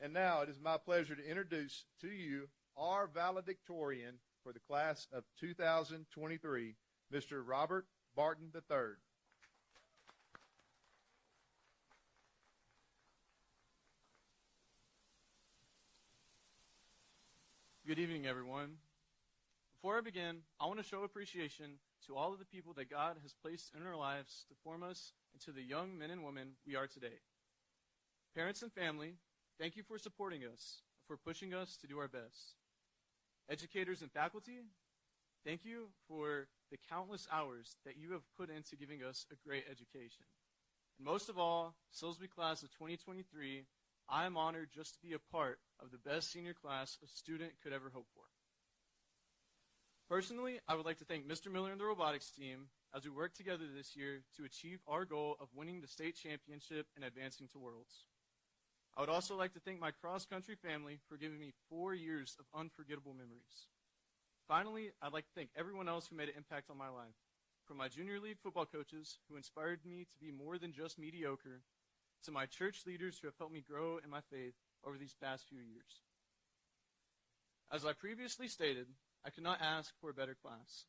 And now it is my pleasure to introduce to you our valedictorian for the class of 2023, Mr. Robert Barton III. Good evening, everyone. Before I begin, I want to show appreciation to all of the people that God has placed in our lives to form us into the young men and women we are today. Parents and family, thank you for supporting us, for pushing us to do our best. Educators and faculty, thank you for the countless hours that you have put into giving us a great education. And most of all, Silsby class of 2023, I am honored just to be a part of the best senior class a student could ever hope for. Personally, I would like to thank Mr. Miller and the robotics team as we work together this year to achieve our goal of winning the state championship and advancing to Worlds. I would also like to thank my cross-country family for giving me 4 years of unforgettable memories. Finally, I'd like to thank everyone else who made an impact on my life, from my junior league football coaches who inspired me to be more than just mediocre, to my church leaders who have helped me grow in my faith over these past few years. As I previously stated, I could not ask for a better class.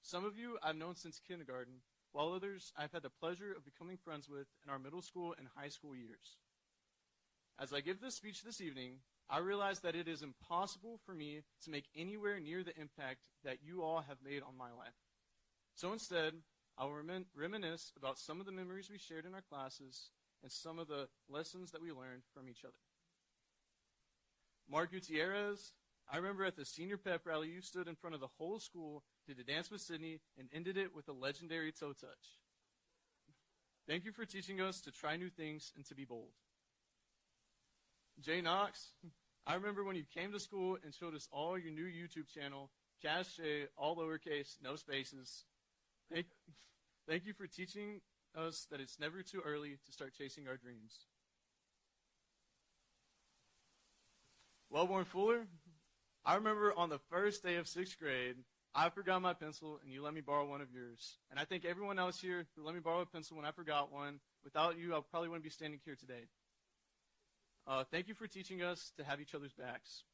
Some of you I've known since kindergarten, while others I've had the pleasure of becoming friends with in our middle school and high school years. As I give this speech this evening, I realize that it is impossible for me to make anywhere near the impact that you all have made on my life. So instead, I will reminisce about some of the memories we shared in our classes and some of the lessons that we learned from each other. Mark Gutierrez, I remember at the senior pep rally you stood in front of the whole school, did a dance with Sydney, and ended it with a legendary toe touch. Thank you for teaching us to try new things and to be bold. Jay Knox, I remember when you came to school and showed us all your new YouTube channel, Cash J, all lowercase, no spaces. Thank you for teaching us that it's never too early to start chasing our dreams. Wellborn Fuller, I remember on the first day of 6th grade, I forgot my pencil and you let me borrow one of yours. And I thank everyone else here who let me borrow a pencil when I forgot one. Without you, I probably wouldn't be standing here today. Thank you for teaching us to have each other's backs.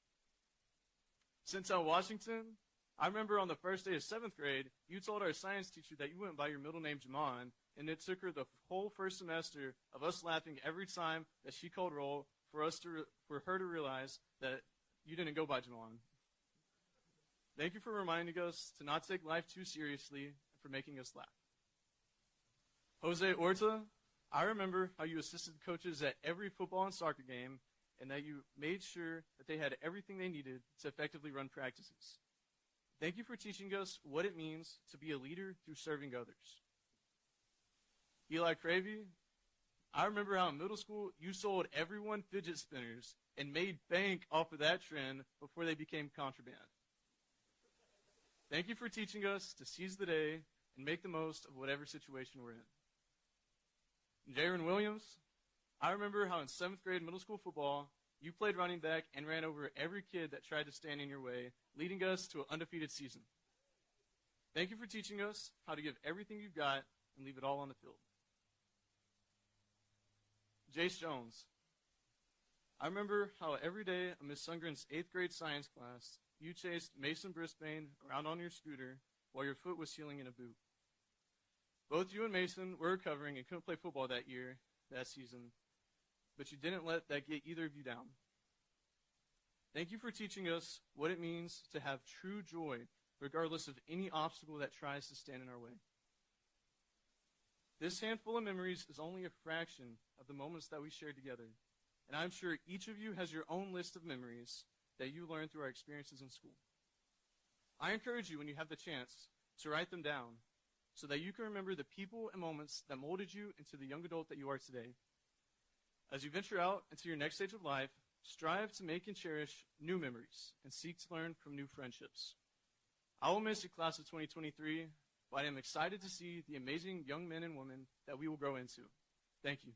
Centel Washington, I remember on the first day of 7th grade, you told our science teacher that you went by your middle name Jamon, and it took her the whole first semester of us laughing every time that she called roll for her to realize that you didn't go by Jamon. Thank you for reminding us to not take life too seriously and for making us laugh. Jose Orta, I remember how you assisted coaches at every football and soccer game and that you made sure that they had everything they needed to effectively run practices. Thank you for teaching us what it means to be a leader through serving others. Eli Cravey, I remember how in middle school you sold everyone fidget spinners and made bank off of that trend before they became contraband. Thank you for teaching us to seize the day and make the most of whatever situation we're in. Jaron Williams, I remember how in 7th grade middle school football, you played running back and ran over every kid that tried to stand in your way, leading us to an undefeated season. Thank you for teaching us how to give everything you've got and leave it all on the field. Jace Jones, I remember how every day of Miss Sundgren's 8th grade science class, you chased Mason Brisbane around on your scooter while your foot was healing in a boot. Both you and Mason were recovering and couldn't play football that season, but you didn't let that get either of you down. Thank you for teaching us what it means to have true joy, regardless of any obstacle that tries to stand in our way. This handful of memories is only a fraction of the moments that we shared together, and I'm sure each of you has your own list of memories that you learned through our experiences in school. I encourage you, when you have the chance, to write them down so that you can remember the people and moments that molded you into the young adult that you are today. As you venture out into your next stage of life, strive to make and cherish new memories and seek to learn from new friendships. I will miss the class of 2023, but I am excited to see the amazing young men and women that we will grow into. Thank you.